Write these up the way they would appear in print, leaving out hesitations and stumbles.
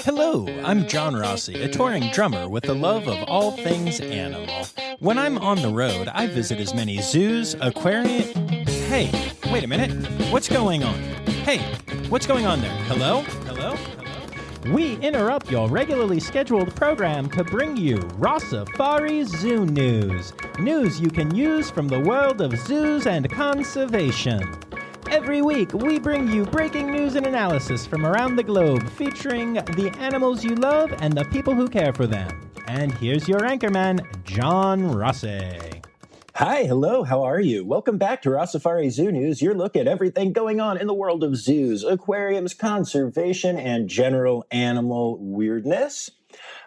Hello, I'm John Rossi, a touring drummer with a love of all things animal. When I'm on the road, I visit as many zoos, aquariums... Hey, wait a minute. What's going on? Hey, what's going on there? Hello? Hello? Hello? We interrupt your regularly scheduled program to bring you Rossifari Zoo news. News you can use from the world of zoos and conservation. Every week, we bring you breaking news and analysis from around the globe, featuring the animals you love and the people who care for them. And here's your anchorman, John Rossi. Hi, hello, how are you? Welcome back to Rossifari Zoo News, your look at everything going on in the world of zoos, aquariums, conservation, and general animal weirdness.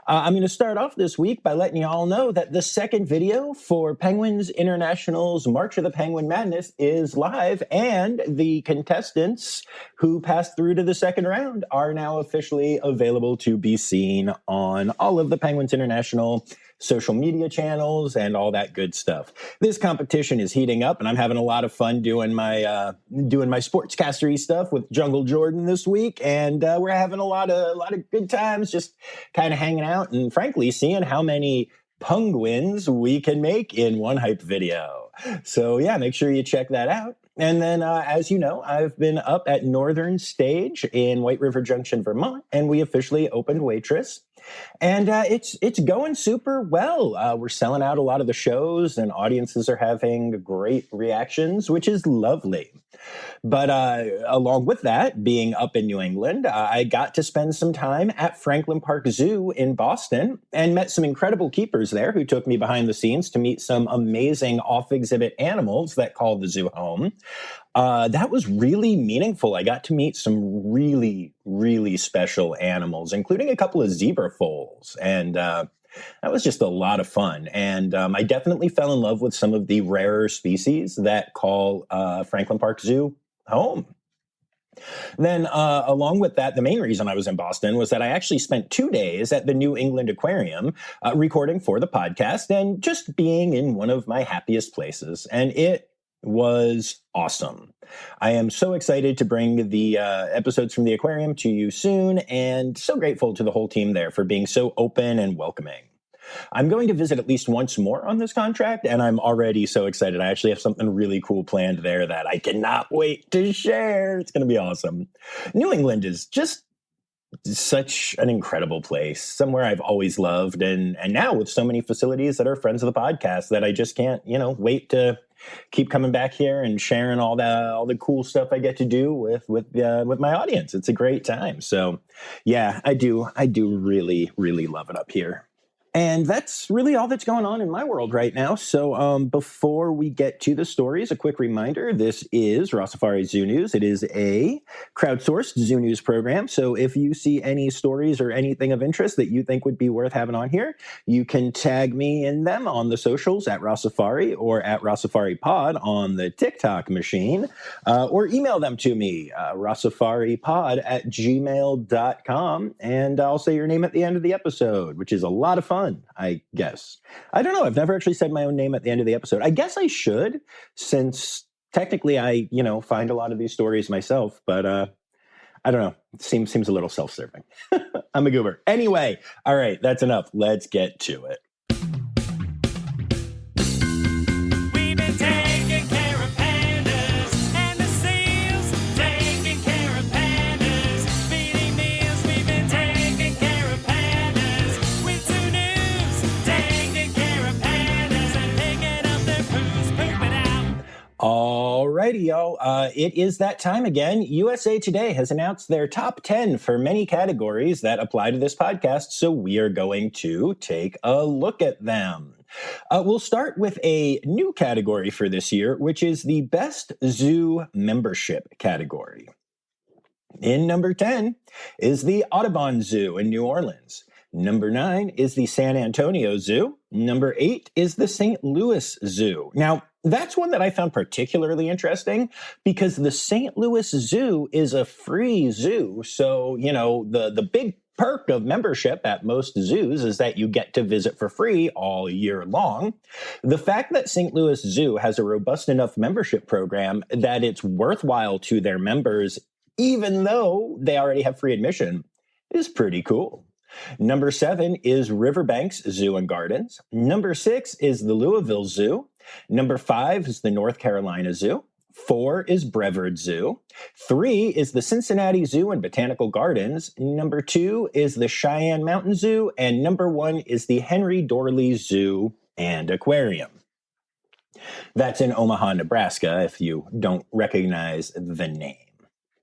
I'm going to start off this week by letting you all know that the second video for Penguins International's March of the Penguin Madness is live, and the contestants who passed through to the second round are now officially available to be seen on all of the Penguins International social media channels and all that good stuff. This competition is heating up, and I'm having a lot of fun doing my sportscastery stuff with Jungle Jordan this week, and we're having a lot of good times, just kind of hanging out and frankly seeing how many penguins we can make in one hype video. So yeah, make sure you check that out. And then, as you know, I've been up at Northern Stage in White River Junction, Vermont, and we officially opened Waitress. And it's going super well. We're selling out a lot of the shows, and audiences are having great reactions, which is lovely. But along with that, being up in New England, I got to spend some time at Franklin Park Zoo in Boston and met some incredible keepers there who took me behind the scenes to meet some amazing off-exhibit animals that call the zoo home. That was really meaningful. I got to meet some really, really special animals, including a couple of zebra foals. And that was just a lot of fun. And I definitely fell in love with some of the rarer species that call Franklin Park Zoo home. Then along with that, the main reason I was in Boston was that I actually spent 2 days at the New England Aquarium recording for the podcast and just being in one of my happiest places. And it was awesome. I am so excited to bring the episodes from the aquarium to you soon, and so grateful to the whole team there for being so open and welcoming. I'm going to visit at least once more on this contract, and I'm already so excited. I actually have something really cool planned there that I cannot wait to share. It's going to be awesome. New England is just such an incredible place, somewhere I've always loved, and now with so many facilities that are friends of the podcast that I just can't, wait to keep coming back here and sharing all the cool stuff I get to do with my audience. It's a great time. So yeah, I do really, really love it up here. And that's really all that's going on in my world right now. So before we get to the stories, a quick reminder, this is Rossifari Zoo News. It is a crowdsourced zoo news program. So if you see any stories or anything of interest that you think would be worth having on here, you can tag me in them on the socials at Rossifari or at Rossifari Pod on the TikTok machine, or email them to me, rossifaripod@gmail.com, and I'll say your name at the end of the episode, which is a lot of fun, I guess. I don't know. I've never actually said my own name at the end of the episode. I guess I should, since technically I, find a lot of these stories myself, but I don't know. It seems a little self-serving. I'm a goober. Anyway, all right, that's enough. Let's get to it. Alrighty, y'all. It is that time again. USA Today has announced their top 10 for many categories that apply to this podcast, so we are going to take a look at them. We'll start with a new category for this year, which is the Best Zoo Membership category. In number 10 is the Audubon Zoo in New Orleans. Number 9 is the San Antonio Zoo. Number 8 is the St. Louis Zoo. Now, that's one that I found particularly interesting because the St. Louis Zoo is a free zoo. So, the big perk of membership at most zoos is that you get to visit for free all year long. The fact that St. Louis Zoo has a robust enough membership program that it's worthwhile to their members, even though they already have free admission, is pretty cool. Number 7 is Riverbanks Zoo and Gardens. Number 6 is the Louisville Zoo. Number 5 is the North Carolina Zoo. 4 is Brevard Zoo. 3 is the Cincinnati Zoo and Botanical Gardens. Number 2 is the Cheyenne Mountain Zoo. And number 1 is the Henry Dorley Zoo and Aquarium. That's in Omaha, Nebraska, if you don't recognize the name.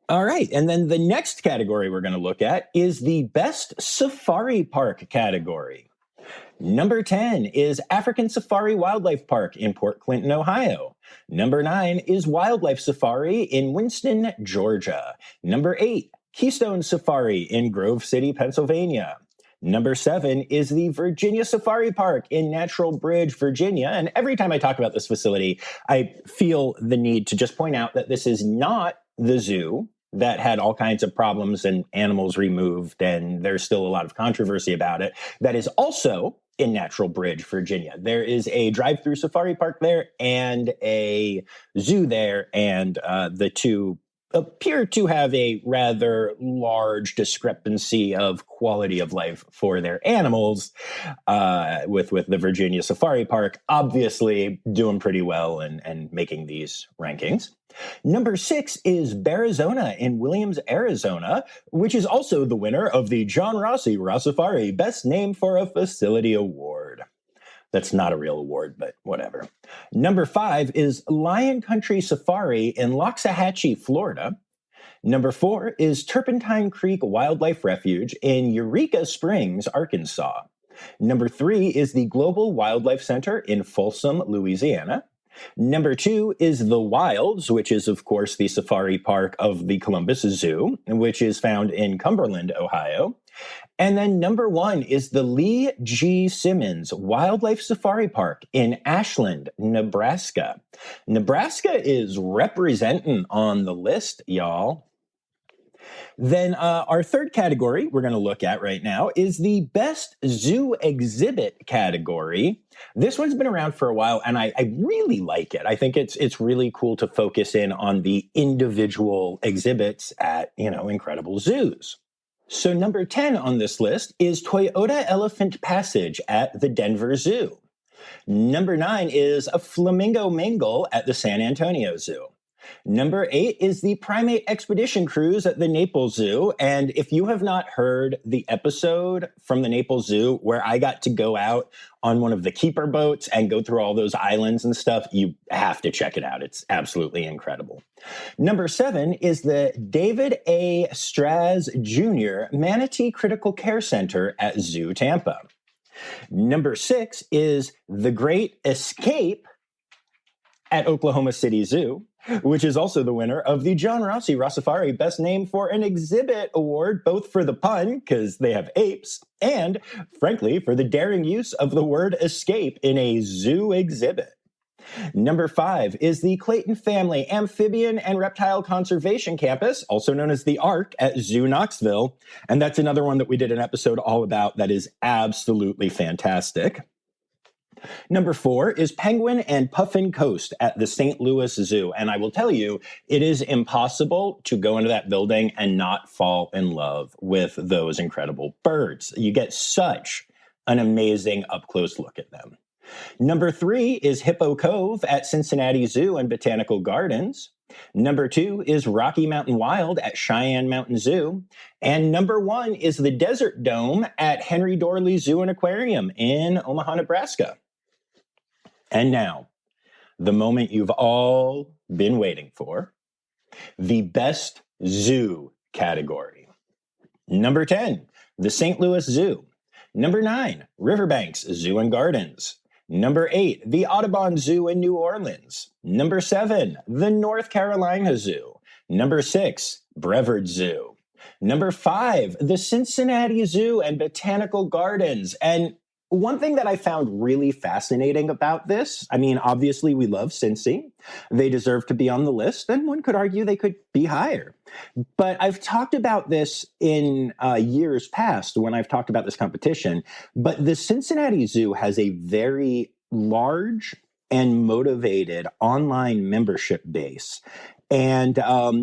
All right, and then the next category we're going to look at is the Best Safari Park category. Number 10 is African Safari Wildlife Park in Port Clinton, Ohio. Number 9 is Wildlife Safari in Winston, Georgia. Number 8, Keystone Safari in Grove City, Pennsylvania. Number 7 is the Virginia Safari Park in Natural Bridge, Virginia. And every time I talk about this facility, I feel the need to just point out that this is not the zoo that had all kinds of problems and animals removed, and there's still a lot of controversy about it. That is also in Natural Bridge, Virginia. There is a drive-through safari park there and a zoo there, and the two appear to have a rather large discrepancy of quality of life for their animals, with the Virginia Safari Park obviously doing pretty well and making these rankings. Number 6 is Bearizona in Williams, Arizona, which is also the winner of the John Rossi Rossifari Best Name for a Facility Award. That's not a real award, but whatever. Number 5 is Lion Country Safari in Loxahatchee, Florida. Number 4 is Turpentine Creek Wildlife Refuge in Eureka Springs, Arkansas. Number 3 is the Global Wildlife Center in Folsom, Louisiana. Number 2 is The Wilds, which is, of course, the safari park of the Columbus Zoo, which is found in Cumberland, Ohio. And then number 1 is the Lee G. Simmons Wildlife Safari Park in Ashland, Nebraska. Nebraska is representing on the list, y'all. Then our third category we're going to look at right now is the Best Zoo Exhibit category. This one's been around for a while, and I really like it. I think it's really cool to focus in on the individual exhibits at, incredible zoos. So number 10 on this list is Toyota Elephant Passage at the Denver Zoo. Number 9 is a Flamingo Mingle at the San Antonio Zoo. Number 8 is the Primate Expedition Cruise at the Naples Zoo. And if you have not heard the episode from the Naples Zoo where I got to go out on one of the keeper boats and go through all those islands and stuff, you have to check it out. It's absolutely incredible. Number 7 is the David A. Straz Jr. Manatee Critical Care Center at Zoo Tampa. Number 6 is The Great Escape at Oklahoma City Zoo, which is also the winner of the John Rossi Rossifari Best Name for an Exhibit Award, both for the pun, because they have apes, and, frankly, for the daring use of the word escape in a zoo exhibit. Number 5 is the Clayton Family Amphibian and Reptile Conservation Campus, also known as the ARC, at Zoo Knoxville. And that's another one that we did an episode all about that is absolutely fantastic. Number 4 is Penguin and Puffin Coast at the St. Louis Zoo. And I will tell you, it is impossible to go into that building and not fall in love with those incredible birds. You get such an amazing up-close look at them. Number 3 is Hippo Cove at Cincinnati Zoo and Botanical Gardens. Number 2 is Rocky Mountain Wild at Cheyenne Mountain Zoo. And number 1 is the Desert Dome at Henry Dorley Zoo and Aquarium in Omaha, Nebraska. And now, the moment you've all been waiting for, the Best Zoo category. Number 10, the St. Louis Zoo. Number 9, Riverbanks Zoo and Gardens. Number 8, the Audubon Zoo in New Orleans. Number 7, the North Carolina Zoo. Number 6, Brevard Zoo. Number 5, the Cincinnati Zoo and Botanical Gardens. And one thing that I found really fascinating about this, I mean, obviously we love Cincy. They deserve to be on the list, and one could argue they could be higher. But I've talked about this in years past when I've talked about this competition, but the Cincinnati Zoo has a very large and motivated online membership base. And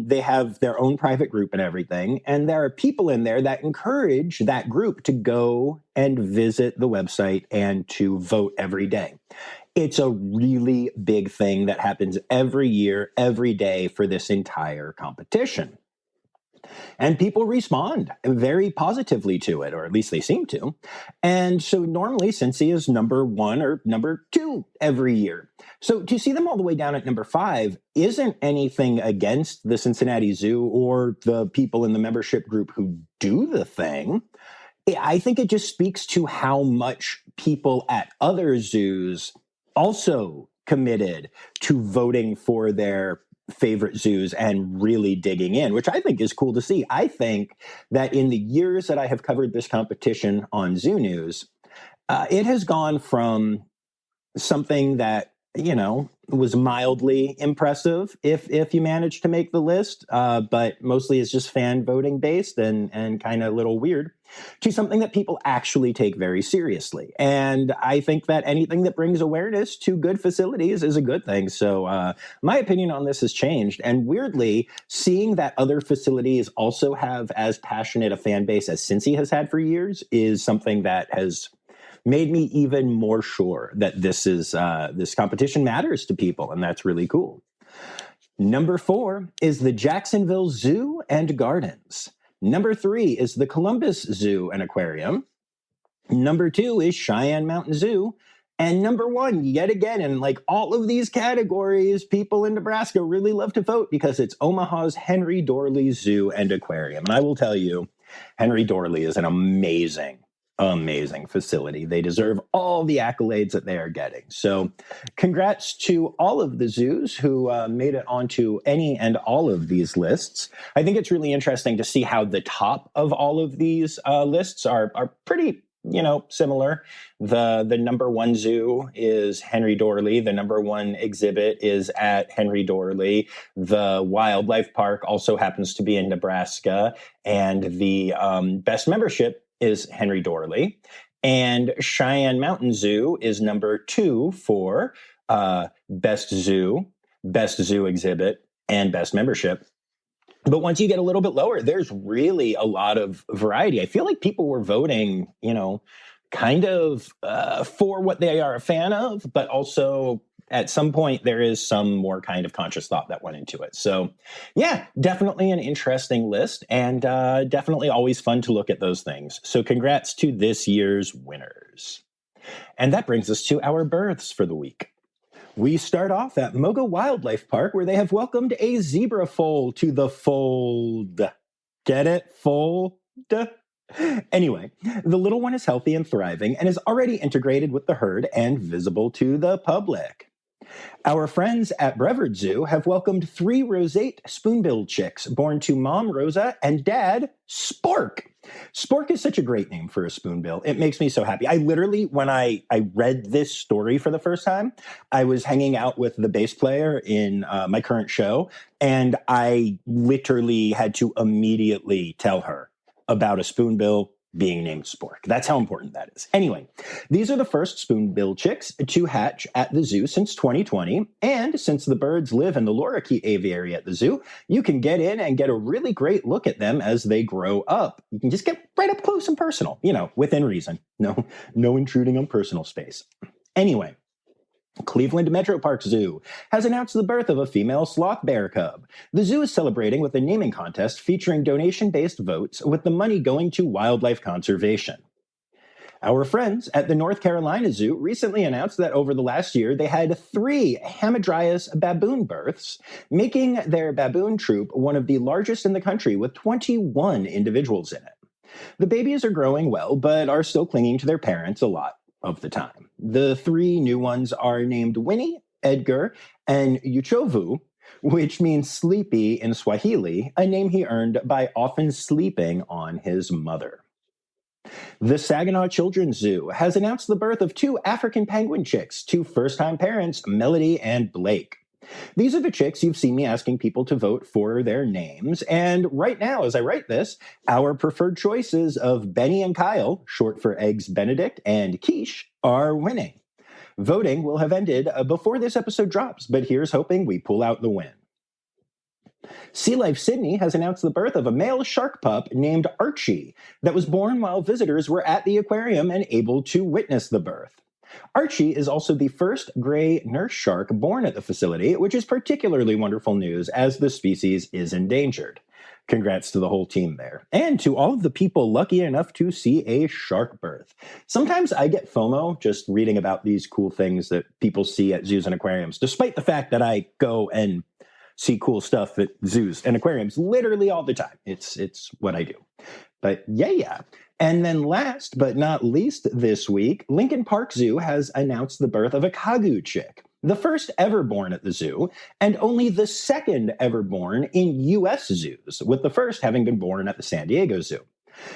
they have their own private group and everything. And there are people in there that encourage that group to go and visit the website and to vote every day. It's a really big thing that happens every year, every day for this entire competition. And people respond very positively to it, or at least they seem to. And so normally Cincy is number 1 or number 2 every year. So to see them all the way down at number 5 isn't anything against the Cincinnati Zoo or the people in the membership group who do the thing. I think it just speaks to how much people at other zoos also committed to voting for their favorite zoos and really digging in, which I think is cool to see. I think that in the years that I have covered this competition on Zoo News, it has gone from something that, was mildly impressive if you managed to make the list, but mostly is just fan voting based and kind of a little weird, to something that people actually take very seriously. And I think that anything that brings awareness to good facilities is a good thing. So my opinion on this has changed. And weirdly, seeing that other facilities also have as passionate a fan base as Cincy has had for years is something that has made me even more sure that this competition matters to people, and that's really cool. Number 4 is the Jacksonville Zoo and Gardens. Number 3 is the Columbus Zoo and Aquarium. Number 2 is Cheyenne Mountain Zoo. And number 1, yet again, in like all of these categories, people in Nebraska really love to vote because it's Omaha's Henry Dorley Zoo and Aquarium. And I will tell you, Henry Dorley is an amazing facility. They deserve all the accolades that they are getting. So congrats to all of the zoos who made it onto any and all of these lists. I think it's really interesting to see how the top of all of these lists are pretty, similar. The number 1 zoo is Henry Dorley. The number 1 exhibit is at Henry Dorley. The wildlife park also happens to be in Nebraska. And the best membership is Henry Dorley. And Cheyenne Mountain Zoo is number 2 for best zoo exhibit, and best membership. But once you get a little bit lower, there's really a lot of variety. I feel like people were voting, kind of for what they are a fan of, but also at some point there is some more kind of conscious thought that went into it. So yeah, definitely an interesting list, and definitely always fun to look at those things. So congrats to this year's winners. And that brings us to our births for the week. We start off at Mogo Wildlife Park, where they have welcomed a zebra foal to the fold. Get it? Fold? Anyway, the little one is healthy and thriving and is already integrated with the herd and visible to the public. Our friends at Brevard Zoo have welcomed 3 roseate spoonbill chicks born to Mom Rosa and Dad Spork. Spork is such a great name for a spoonbill. It makes me so happy. I literally, when I read this story for the first time, I was hanging out with the bass player in my current show, and I literally had to immediately tell her about a spoonbill being named Spork. That's how important that is. Anyway, these are the first spoonbill chicks to hatch at the zoo since 2020. And since the birds live in the lorikeet aviary at the zoo, you can get in and get a really great look at them as they grow up. You can just get right up close and personal, within reason. No intruding on personal space. Anyway, Cleveland Metroparks Zoo has announced the birth of a female sloth bear cub. The zoo is celebrating with a naming contest featuring donation-based votes, with the money going to wildlife conservation. Our friends at the North Carolina Zoo recently announced that over the last year they had 3 Hamadryas baboon births, making their baboon troop one of the largest in the country, with 21 individuals in it. The babies are growing well, but are still clinging to their parents a lot of the time. The 3 new ones are named Winnie, Edgar, and Uchovu, which means sleepy in Swahili, a name he earned by often sleeping on his mother. The Saginaw Children's Zoo has announced the birth of 2 African penguin chicks to first-time parents Melody and Blake. These are the chicks you've seen me asking people to vote for their names, and right now, as I write this, our preferred choices of Benny and Kyle, short for Eggs Benedict, and Quiche, are winning. Voting will have ended before this episode drops, but here's hoping we pull out the win. Sea Life Sydney has announced the birth of a male shark pup named Archie that was born while visitors were at the aquarium and able to witness the birth. Archie is also the first gray nurse shark born at the facility, which is particularly wonderful news as the species is endangered. Congrats to the whole team there. And to all of the people lucky enough to see a shark birth. Sometimes I get FOMO just reading about these cool things that people see at zoos and aquariums, despite the fact that I go and see cool stuff at zoos and aquariums literally all the time. It's what I do. But yeah. And then last but not least this week, Lincoln Park Zoo has announced the birth of a Kagu chick, the first ever born at the zoo, and only the second ever born in U.S. zoos, with the first having been born at the San Diego Zoo.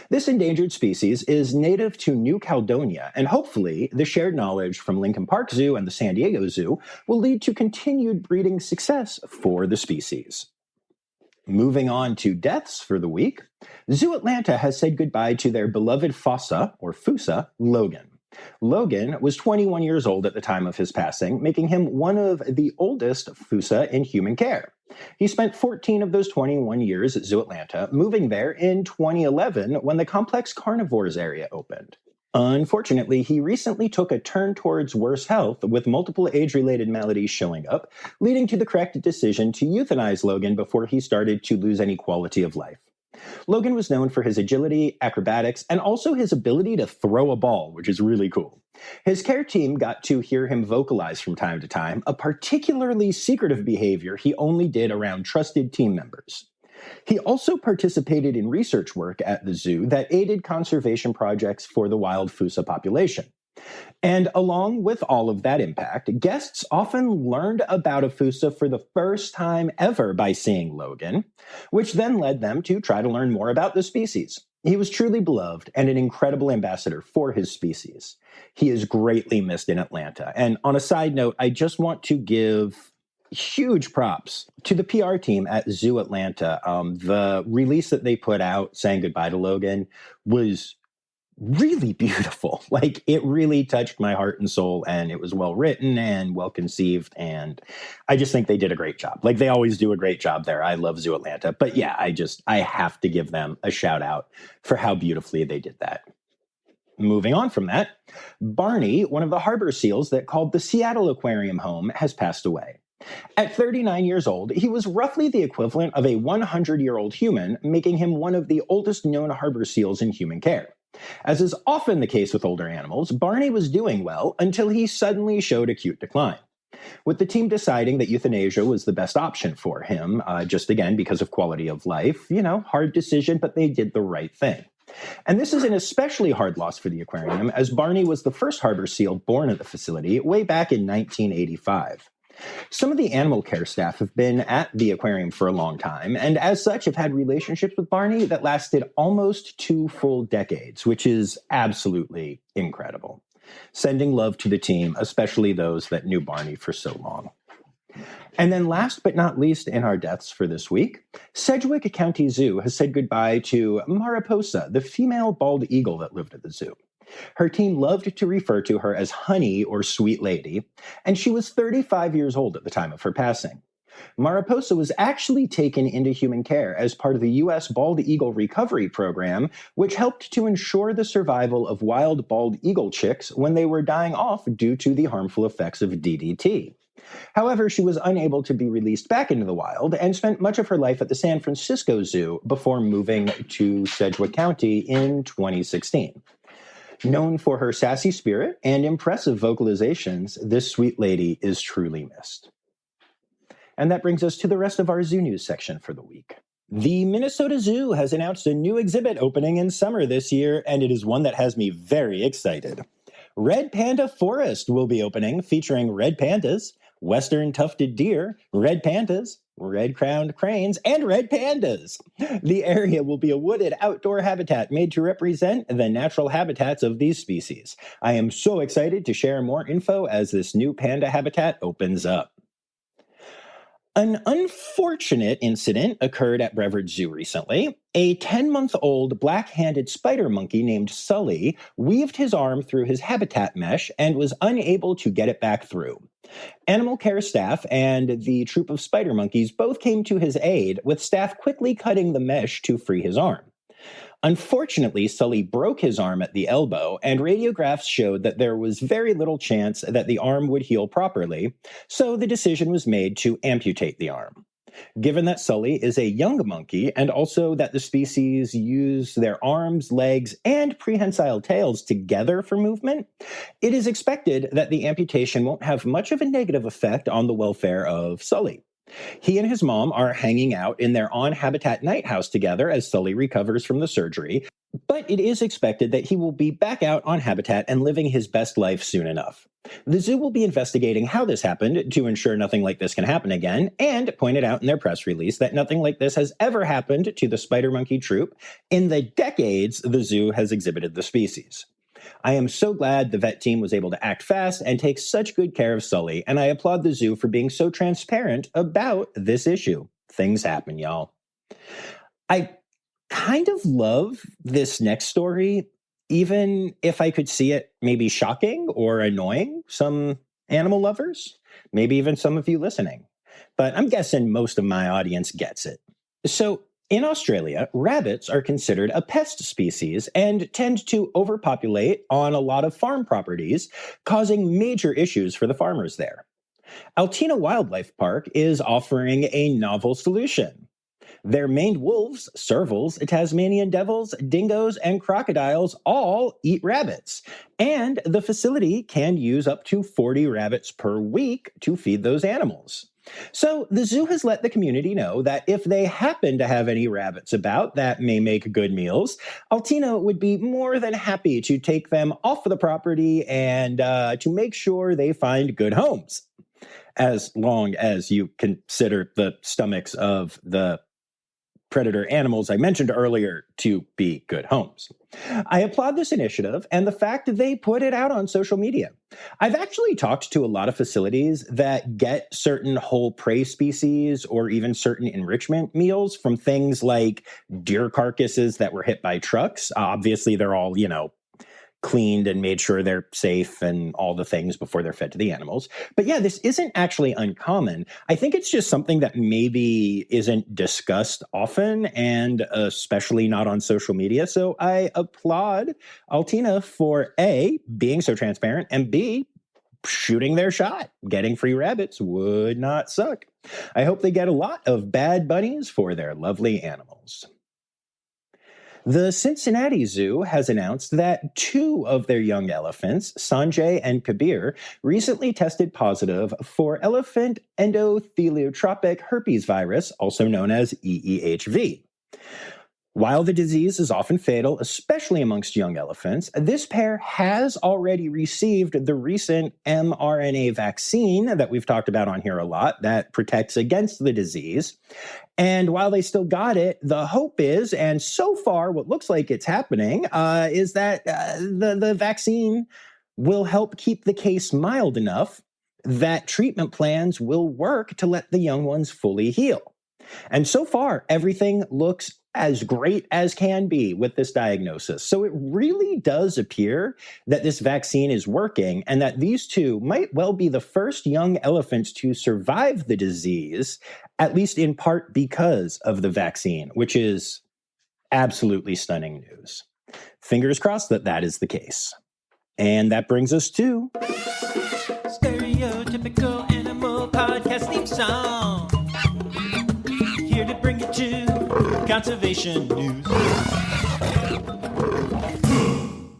This endangered species is native to New Caledonia, and hopefully the shared knowledge from Lincoln Park Zoo and the San Diego Zoo will lead to continued breeding success for the species. Moving on to deaths for the week, ZooAtlanta has said goodbye to their beloved Fusa, Logan. Logan was 21 years old at the time of his passing, making him one of the oldest Fusa in human care. He spent 14 of those 21 years at ZooAtlanta, moving there in 2011 when the complex carnivores area opened. Unfortunately, he recently took a turn towards worse health, with multiple age-related maladies showing up, leading to the correct decision to euthanize Logan before he started to lose any quality of life. Logan was known for his agility, acrobatics, and also his ability to throw a ball, which is really cool. His care team got to hear him vocalize from time to time, a particularly secretive behavior he only did around trusted team members. He also participated in research work at the zoo that aided conservation projects for the wild Fusa population. And along with all of that impact, guests often learned about a Fusa for the first time ever by seeing Logan, which then led them to try to learn more about the species. He was truly beloved and an incredible ambassador for his species. He is greatly missed in Atlanta. And on a side note, I just want to give huge props to the PR team at ZooAtlanta. The release that they put out saying goodbye to Logan was really beautiful. Like, it really touched my heart and soul, and it was well written and well conceived, and I just think they did a great job. Like, they always do a great job there. I love ZooAtlanta, but yeah, I have to give them a shout out for how beautifully they did that. Moving on from that, Barney, one of the harbor seals that called the Seattle Aquarium home, has passed away. At 39 years old, he was roughly the equivalent of a 100-year-old human, making him one of the oldest known harbor seals in human care. As is often the case with older animals, Barney was doing well until he suddenly showed acute decline, with the team deciding that euthanasia was the best option for him, just again because of quality of life. Hard decision, but they did the right thing. And this is an especially hard loss for the aquarium, as Barney was the first harbor seal born at the facility way back in 1985. Some of the animal care staff have been at the aquarium for a long time, and as such have had relationships with Barney that lasted almost 2 full decades, which is absolutely incredible. Sending love to the team, especially those that knew Barney for so long. And then last but not least in our deaths for this week, Sedgwick County Zoo has said goodbye to Mariposa, the female bald eagle that lived at the zoo. Her team loved to refer to her as Honey or Sweet Lady, and she was 35 years old at the time of her passing. Mariposa was actually taken into human care as part of the U.S. Bald Eagle Recovery Program, which helped to ensure the survival of wild bald eagle chicks when they were dying off due to the harmful effects of DDT. However, she was unable to be released back into the wild and spent much of her life at the San Francisco Zoo before moving to Sedgwick County in 2016. Known for her sassy spirit and impressive vocalizations, this sweet lady is truly missed. And that brings us to the rest of our zoo news section for the week. The Minnesota Zoo has announced a new exhibit opening in summer this year, and it is one that has me very excited. Red Panda Forest will be opening, featuring red pandas, western tufted deer, red pandas, red-crowned cranes, and red pandas. The area will be a wooded outdoor habitat made to represent the natural habitats of these species. I am so excited to share more info as this new panda habitat opens up. An unfortunate incident occurred at Brevard Zoo recently. A 10-month-old black-handed spider monkey named Sully weaved his arm through his habitat mesh and was unable to get it back through. Animal care staff and the troop of spider monkeys both came to his aid, with staff quickly cutting the mesh to free his arm. Unfortunately, Sully broke his arm at the elbow, and radiographs showed that there was very little chance that the arm would heal properly, so the decision was made to amputate the arm. Given that Sully is a young monkey, and also that the species use their arms, legs, and prehensile tails together for movement, it is expected that the amputation won't have much of a negative effect on the welfare of Sully. He and his mom are hanging out in their on-habitat night house together as Sully recovers from the surgery, but it is expected that he will be back out on habitat and living his best life soon enough. The zoo will be investigating how this happened to ensure nothing like this can happen again, and pointed out in their press release that nothing like this has ever happened to the spider monkey troop in the decades the zoo has exhibited the species. I am so glad the vet team was able to act fast and take such good care of Sully, and I applaud the zoo for being so transparent about this issue. Things happen, y'all. I kind of love this next story, even if I could see it maybe shocking or annoying some animal lovers, maybe even some of you listening. But I'm guessing most of my audience gets it. So, in Australia, rabbits are considered a pest species and tend to overpopulate on a lot of farm properties, causing major issues for the farmers there. Altina Wildlife Park is offering a novel solution. Their maned wolves, servals, Tasmanian devils, dingoes, and crocodiles all eat rabbits, and the facility can use up to 40 rabbits per week to feed those animals. So the zoo has let the community know that if they happen to have any rabbits about that may make good meals, Altina would be more than happy to take them off the property and to make sure they find good homes, as long as you consider the stomachs of the predator animals I mentioned earlier to be good homes. I applaud this initiative and the fact that they put it out on social media. I've actually talked to a lot of facilities that get certain whole prey species or even certain enrichment meals from things like deer carcasses that were hit by trucks. Obviously, they're all, cleaned and made sure they're safe and all the things before they're fed to the animals. But yeah, this isn't actually uncommon. I think it's just something that maybe isn't discussed often, and especially not on social media. So I applaud Altina for A, being so transparent, and B, shooting their shot. Getting free rabbits would not suck. I hope they get a lot of bad bunnies for their lovely animals. The Cincinnati Zoo has announced that 2 of their young elephants, Sanjay and Kabir, recently tested positive for elephant endotheliotrophic herpes virus, also known as EEHV. While the disease is often fatal, especially amongst young elephants, this pair has already received the recent mRNA vaccine that we've talked about on here a lot that protects against the disease. And while they still got it, the hope is, and so far what looks like it's happening, is that the vaccine will help keep the case mild enough that treatment plans will work to let the young ones fully heal. And so far, everything looks as great as can be with this diagnosis. So it really does appear that this vaccine is working and that these 2 might well be the first young elephants to survive the disease, at least in part because of the vaccine, which is absolutely stunning news. Fingers crossed that that is the case. And that brings us to Stereotypical Animal Podcast Theme Song. Here to bring it to Conservation News.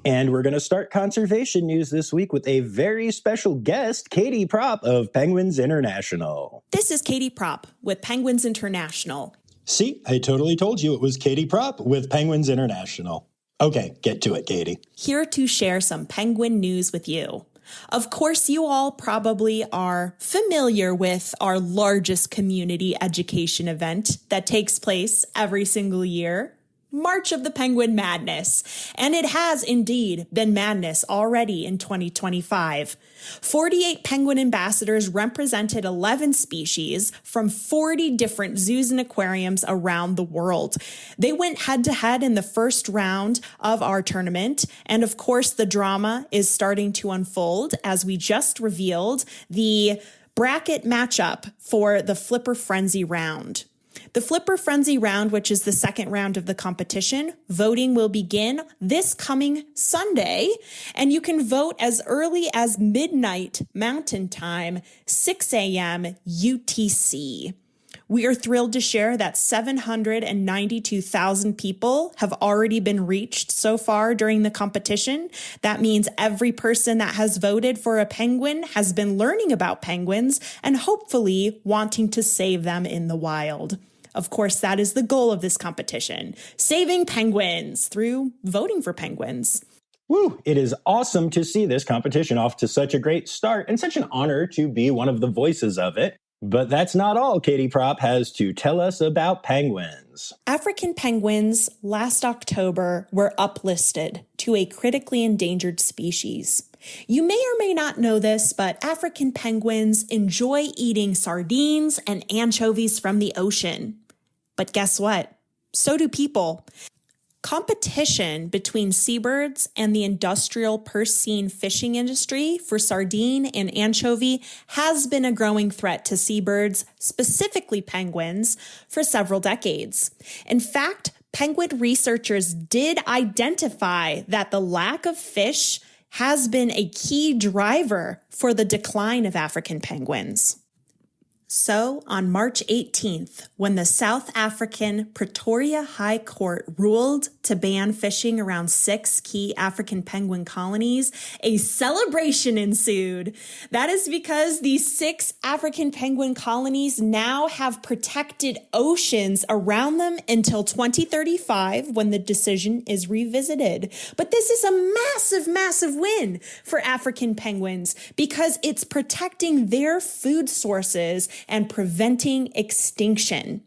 And we're going to start Conservation News this week with a very special guest, Katie Propp of Penguins International. This is Katie Propp with Penguins International. See, I totally told you it was Katie Propp with Penguins International. Okay, get to it, Katie. Here to share some penguin news with you. Of course, you all probably are familiar with our largest community education event that takes place every single year, March of the Penguin Madness. And it has indeed been madness already in 2025. 48 penguin ambassadors represented 11 species from 40 different zoos and aquariums around the world. They went head to head in the first round of our tournament. And of course, the drama is starting to unfold as we just revealed the bracket matchup for the Flipper Frenzy round. The Flipper Frenzy round, which is the second round of the competition, voting will begin this coming Sunday, and you can vote as early as midnight Mountain Time, 6 a.m. UTC. We are thrilled to share that 792,000 people have already been reached so far during the competition. That means every person that has voted for a penguin has been learning about penguins and hopefully wanting to save them in the wild. Of course, that is the goal of this competition, saving penguins through voting for penguins. Woo! It is awesome to see this competition off to such a great start and such an honor to be one of the voices of it. But that's not all Katie Propp has to tell us about penguins. African penguins last October were uplisted to a critically endangered species. You may or may not know this, but African penguins enjoy eating sardines and anchovies from the ocean. But guess what? So do people. Competition between seabirds and the industrial purse-seine fishing industry for sardine and anchovy has been a growing threat to seabirds, specifically penguins, for several decades. In fact, penguin researchers did identify that the lack of fish has been a key driver for the decline of African penguins. So, on March 18th, when the South African Pretoria High Court ruled to ban fishing around 6 key African penguin colonies, a celebration ensued. That is because these 6 African penguin colonies now have protected oceans around them until 2035, when the decision is revisited. But this is a massive, massive win for African penguins because it's protecting their food sources and preventing extinction.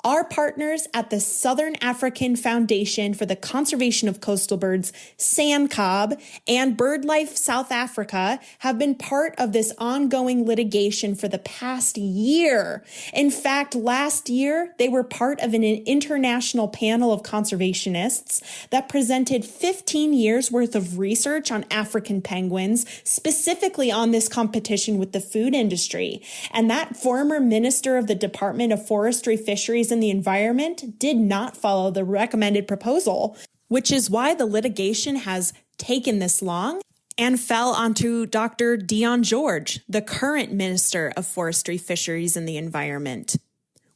Our partners at the Southern African Foundation for the Conservation of Coastal Birds, SANCCOB, and BirdLife South Africa have been part of this ongoing litigation for the past year. In fact, last year, they were part of an international panel of conservationists that presented 15 years worth of research on African penguins, specifically on this competition with the food industry. And that former minister of the Department of Forestry, Fisheries, and the Environment did not follow the recommended proposal, which is why the litigation has taken this long and fell onto Dr. Dion George, the current Minister of Forestry, Fisheries, and the Environment.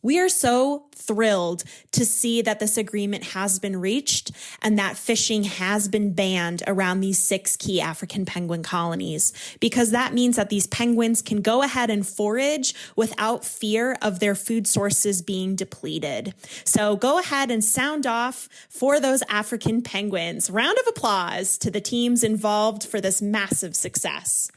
We are so thrilled to see that this agreement has been reached and that fishing has been banned around these 6 key African penguin colonies, because that means that these penguins can go ahead and forage without fear of their food sources being depleted. So go ahead and sound off for those African penguins. Round of applause to the teams involved for this massive success.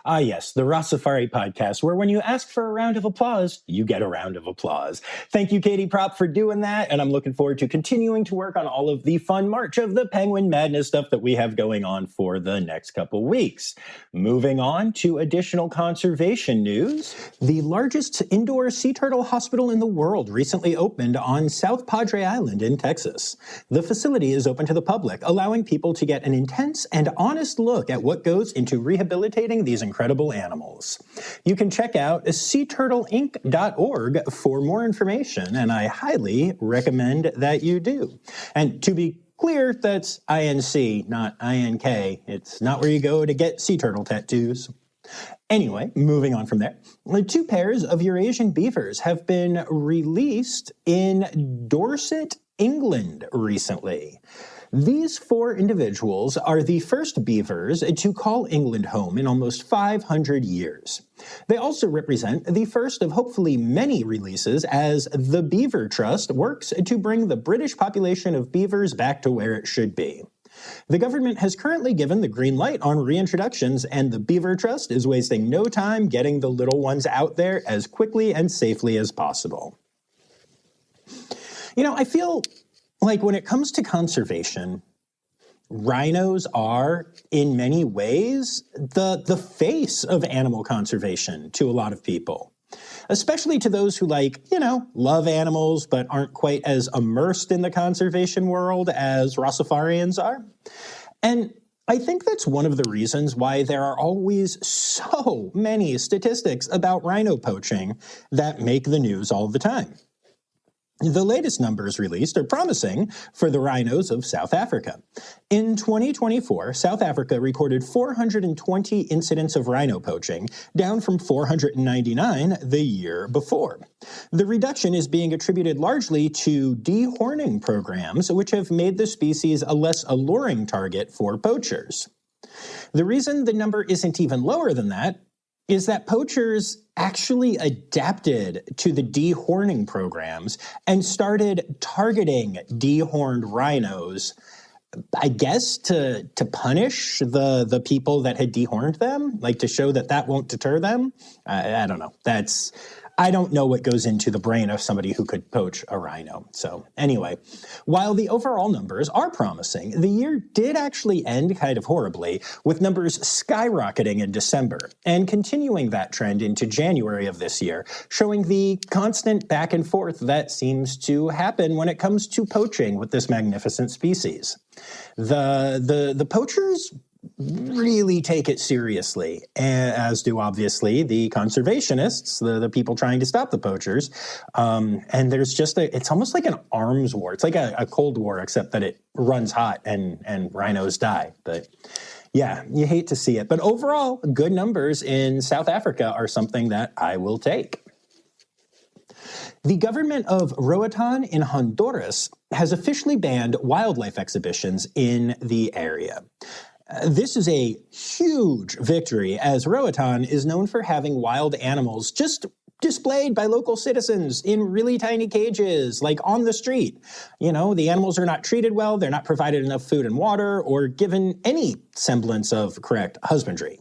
Ah, yes, the Rossifari podcast, where when you ask for a round of applause, you get a round of applause. Thank you, Katie Propp, for doing that, and I'm looking forward to continuing to work on all of the fun March of the Penguin Madness stuff that we have going on for the next couple weeks. Moving on to additional conservation news, the largest indoor sea turtle hospital in the world recently opened on South Padre Island in Texas. The facility is open to the public, allowing people to get an intense and honest look at what goes into rehabilitating these incredible animals. You can check out seaturtleinc.org for more information, and I highly recommend that you do. And to be clear, that's INC, not INK. It's not where you go to get sea turtle tattoos. Anyway, moving on from there, 2 pairs of Eurasian beavers have been released in Dorset, England recently. These 4 individuals are the first beavers to call England home in almost 500 years. They also represent the first of hopefully many releases as the Beaver Trust works to bring the British population of beavers back to where it should be. The government has currently given the green light on reintroductions, and the Beaver Trust is wasting no time getting the little ones out there as quickly and safely as possible. I feel like when it comes to conservation, rhinos are, in many ways, the face of animal conservation to a lot of people, especially to those who love animals but aren't quite as immersed in the conservation world as Rossifarians are. And I think that's one of the reasons why there are always so many statistics about rhino poaching that make the news all the time. The latest numbers released are promising for the rhinos of South Africa. In 2024, South Africa recorded 420 incidents of rhino poaching, down from 499 the year before. The reduction is being attributed largely to dehorning programs, which have made the species a less alluring target for poachers. The reason the number isn't even lower than that is that poachers actually adapted to the dehorning programs and started targeting dehorned rhinos, I guess, to punish the people that had dehorned them, to show that won't deter them. I don't know. I don't know what goes into the brain of somebody who could poach a rhino. So anyway, while the overall numbers are promising, the year did actually end kind of horribly, with numbers skyrocketing in December and continuing that trend into January of this year, showing the constant back and forth that seems to happen when it comes to poaching with this magnificent species. The poachers really take it seriously, as do obviously the conservationists, the people trying to stop the poachers. And there's just it's almost like an arms war. It's like a Cold War, except that it runs hot and rhinos die. But yeah, you hate to see it. But overall, good numbers in South Africa are something that I will take. The government of Roatan in Honduras has officially banned wildlife exhibitions in the area. This is a huge victory, as Roatan is known for having wild animals just displayed by local citizens in really tiny cages, like on the street. The animals are not treated well, they're not provided enough food and water, or given any semblance of correct husbandry.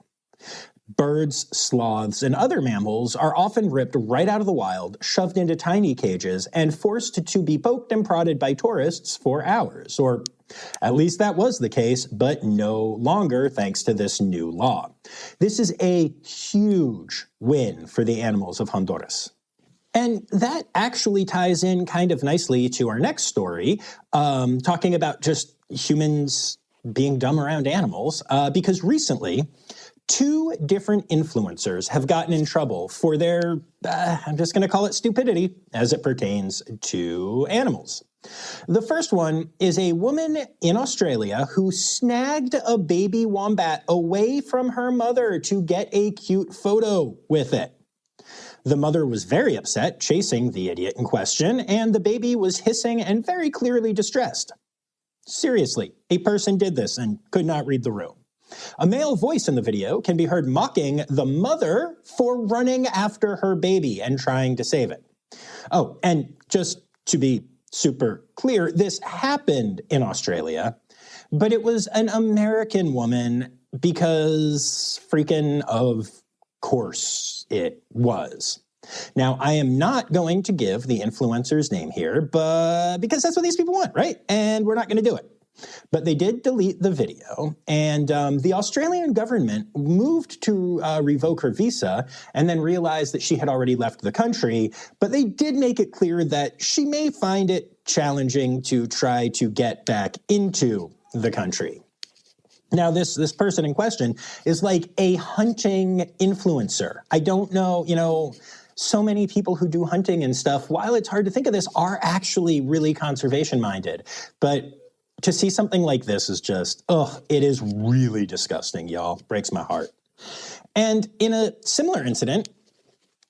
Birds, sloths, and other mammals are often ripped right out of the wild, shoved into tiny cages, and forced to be poked and prodded by tourists for hours, or at least that was the case, but no longer thanks to this new law. This is a huge win for the animals of Honduras. And that actually ties in kind of nicely to our next story, talking about just humans being dumb around animals, because recently, 2 different influencers have gotten in trouble for their, I'm just going to call it stupidity, as it pertains to animals. The first one is a woman in Australia who snagged a baby wombat away from her mother to get a cute photo with it. The mother was very upset, chasing the idiot in question, and the baby was hissing and very clearly distressed. Seriously, a person did this and could not read the room. A male voice in the video can be heard mocking the mother for running after her baby and trying to save it. Oh, and just to be super clear, this happened in Australia, but it was an American woman because freaking of course it was. Now, I am not going to give the influencer's name here, but because that's what these people want, right? And we're not going to do it. But they did delete the video, and the Australian government moved to revoke her visa and then realized that she had already left the country, but they did make it clear that she may find it challenging to try to get back into the country. Now, this person in question is like a hunting influencer. I don't know, so many people who do hunting and stuff, while it's hard to think of this, are actually really conservation-minded. But to see something like this is just, it is really disgusting, y'all. Breaks my heart. And in a similar incident,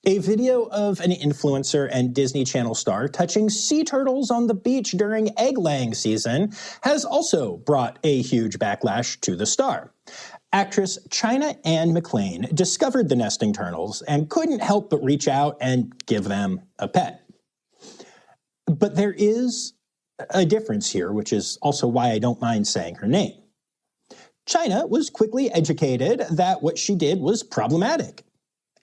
a video of an influencer and Disney Channel star touching sea turtles on the beach during egg-laying season has also brought a huge backlash to the star. Actress China Ann McClain discovered the nesting turtles and couldn't help but reach out and give them a pet. But there is a difference here, which is also why I don't mind saying her name. China was quickly educated that what she did was problematic.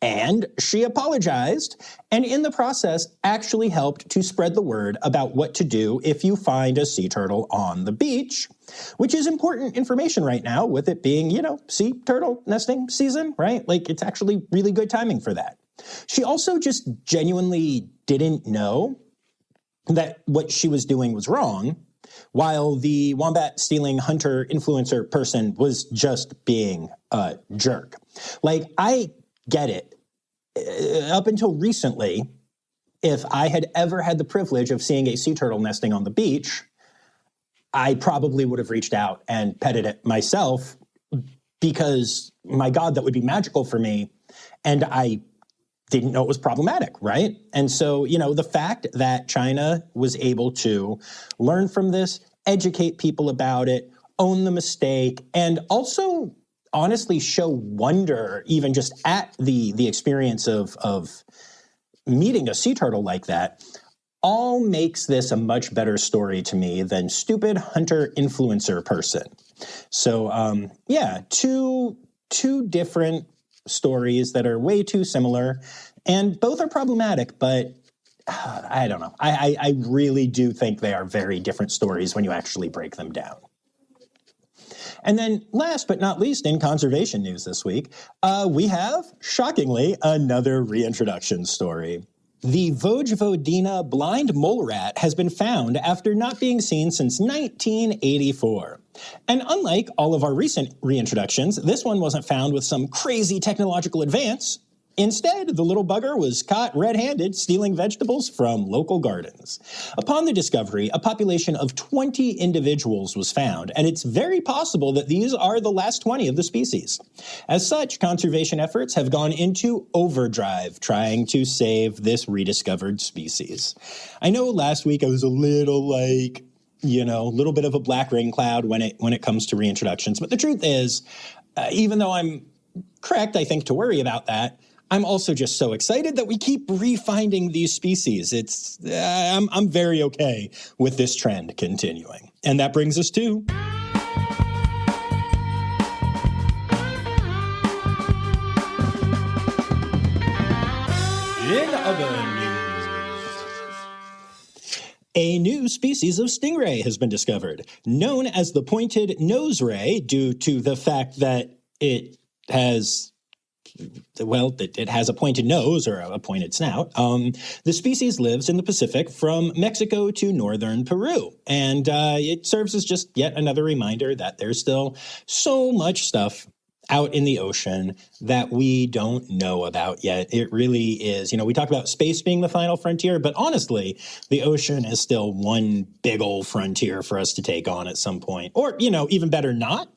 And she apologized, and in the process actually helped to spread the word about what to do if you find a sea turtle on the beach, which is important information right now with it being, sea turtle nesting season, right? Like, it's actually really good timing for that. She also just genuinely didn't know that what she was doing was wrong, while the wombat stealing hunter influencer person was just being a jerk. Like, I get it. Up until recently, if I had ever had the privilege of seeing a sea turtle nesting on the beach, I probably would have reached out and petted it myself because, my God, that would be magical for me. And I didn't know it was problematic, right? And so, the fact that China was able to learn from this, educate people about it, own the mistake, and also honestly show wonder even just at the experience of meeting a sea turtle like that, all makes this a much better story to me than stupid hunter influencer person. So two different stories that are way too similar, and both are problematic, but I don't know. I really do think they are very different stories when you actually break them down. And then last but not least in conservation news this week, we have, shockingly, another reintroduction story. The Vojvodina blind mole rat has been found after not being seen since 1984. And unlike all of our recent reintroductions, this one wasn't found with some crazy technological advance. Instead, the little bugger was caught red-handed stealing vegetables from local gardens. Upon the discovery, a population of 20 individuals was found, and it's very possible that these are the last 20 of the species. As such, conservation efforts have gone into overdrive trying to save this rediscovered species. I know last week I was a little little bit of a black rain cloud when it comes to reintroductions, but the truth is, even though I'm correct, I think, to worry about that, I'm also just so excited that we keep refinding these species. I'm very okay with this trend continuing. And that brings us to... In other news, a new species of stingray has been discovered, known as the pointed nose ray due to the fact that it has a pointed nose or a pointed snout. The species lives in the Pacific from Mexico to northern Peru. And it serves as just yet another reminder that there's still so much stuff out in the ocean that we don't know about yet. It really is. We talk about space being the final frontier, but honestly, the ocean is still one big old frontier for us to take on at some point. Or, even better not.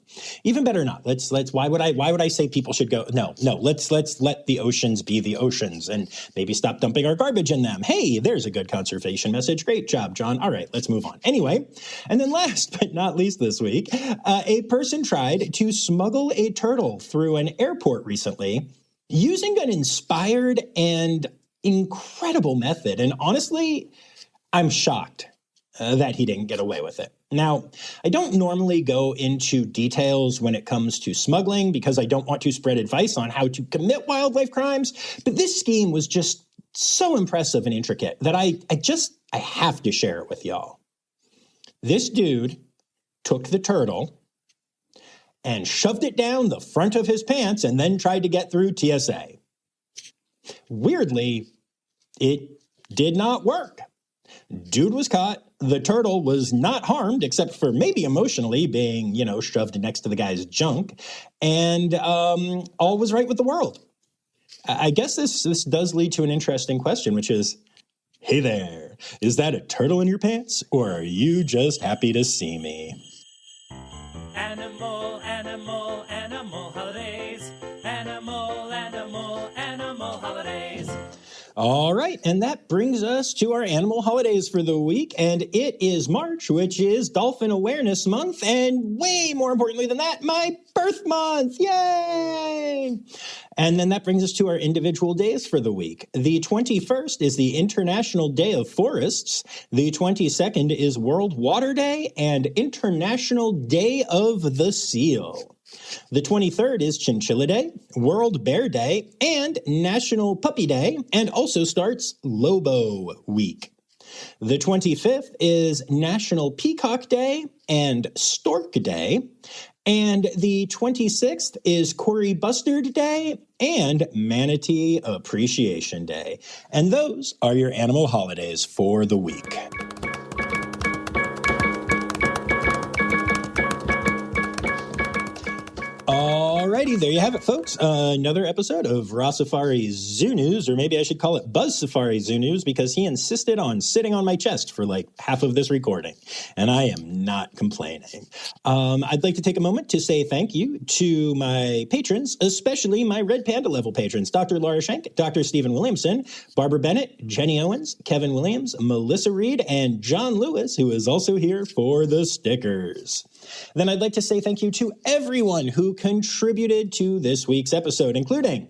Even better not. Why would I say people should go? No, let's let the oceans be the oceans and maybe stop dumping our garbage in them. Hey, there's a good conservation message. Great job, John. All right, let's move on. Anyway, and then last but not least this week, a person tried to smuggle a turtle through an airport recently using an inspired and incredible method. And honestly, I'm shocked that he didn't get away with it. Now, I don't normally go into details when it comes to smuggling because I don't want to spread advice on how to commit wildlife crimes, but this scheme was just so impressive and intricate that I have to share it with y'all. This dude took the turtle and shoved it down the front of his pants and then tried to get through TSA. Weirdly, it did not work. Dude was caught. The turtle was not harmed, except for maybe emotionally being, shoved next to the guy's junk. And all was right with the world. I guess this does lead to an interesting question, which is, hey there, is that a turtle in your pants? Or are you just happy to see me? Animal, animal, animal holidays. Animal, animal, animal holidays. All right, and that brings us to our animal holidays for the week, and it is March, which is Dolphin Awareness Month, and way more importantly than that, my birth month! Yay! And then that brings us to our individual days for the week. The 21st is the International Day of Forests, the 22nd is World Water Day, and International Day of the Seal. The 23rd is Chinchilla Day, World Bear Day, and National Puppy Day, and also starts Lobo Week. The 25th is National Peacock Day and Stork Day, and the 26th is Cory Bustard Day and Manatee Appreciation Day. And those are your animal holidays for the week. Alrighty, there you have it, folks. Another episode of Rossifari Zoo News, or maybe I should call it Buzz Safari Zoo News, because he insisted on sitting on my chest for like half of this recording, and I am not complaining. I'd like to take a moment to say thank you to my patrons, especially my Red Panda level patrons, Dr. Laura Schenk, Dr. Stephen Williamson, Barbara Bennett, Jenny Owens, Kevin Williams, Melissa Reed, and John Lewis, who is also here for the stickers. Then I'd like to say thank you to everyone who contributed to this week's episode, including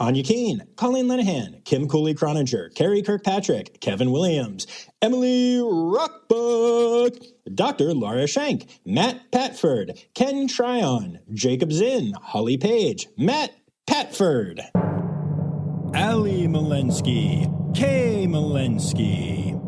Anya Keene, Colleen Linehan, Kim Cooley-Croninger, Carrie Kirkpatrick, Kevin Williams, Emily Rockbook, Dr. Laura Schenk, Matt Patford, Ken Tryon, Jacob Zinn, Holly Page, Matt Patford, Ali Malensky, Kay Malensky,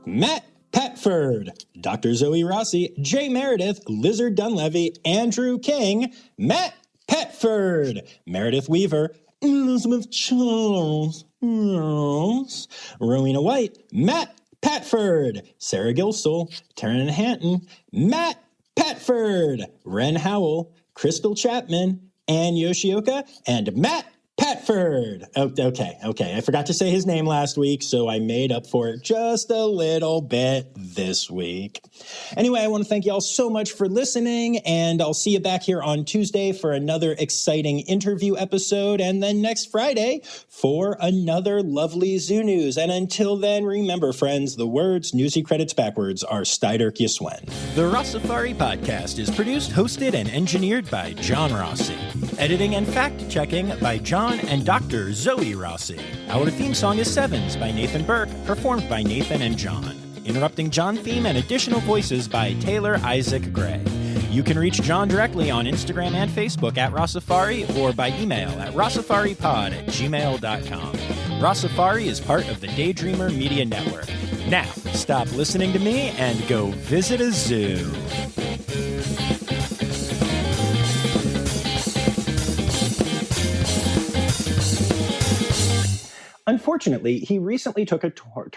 Matt Patford, Dr. Zoe Rossi, Jay Meredith, Lizard Dunlevy, Andrew King, Matt Patford, Meredith Weaver, Elizabeth Charles, Rowena White, Matt Patford, Sarah Gilsell, Taryn Hanton, Matt Patford, Ren Howell, Crystal Chapman, Ann Yoshioka, and Matt Patford. Oh, okay. I forgot to say his name last week, so I made up for it just a little bit this week. Anyway, I want to thank you all so much for listening, and I'll see you back here on Tuesday for another exciting interview episode, and then next Friday for another lovely zoo news. And until then, remember, friends, the words Newsy credits backwards are Steiderk Yiswen. The Rossifari podcast is produced, hosted, and engineered by John Rossi. Editing and fact-checking by John and Dr. Zoe Rossi. Our theme song is Sevens by Nathan Burke, performed by Nathan and John. Interrupting John theme and additional voices by Taylor Isaac Gray. You can reach John directly on Instagram and Facebook at Rossifari or by email at rossifaripod@gmail.com. Rossifari is part of the Daydreamer Media Network. Now, stop listening to me and go visit a zoo. Unfortunately, he recently took a tour.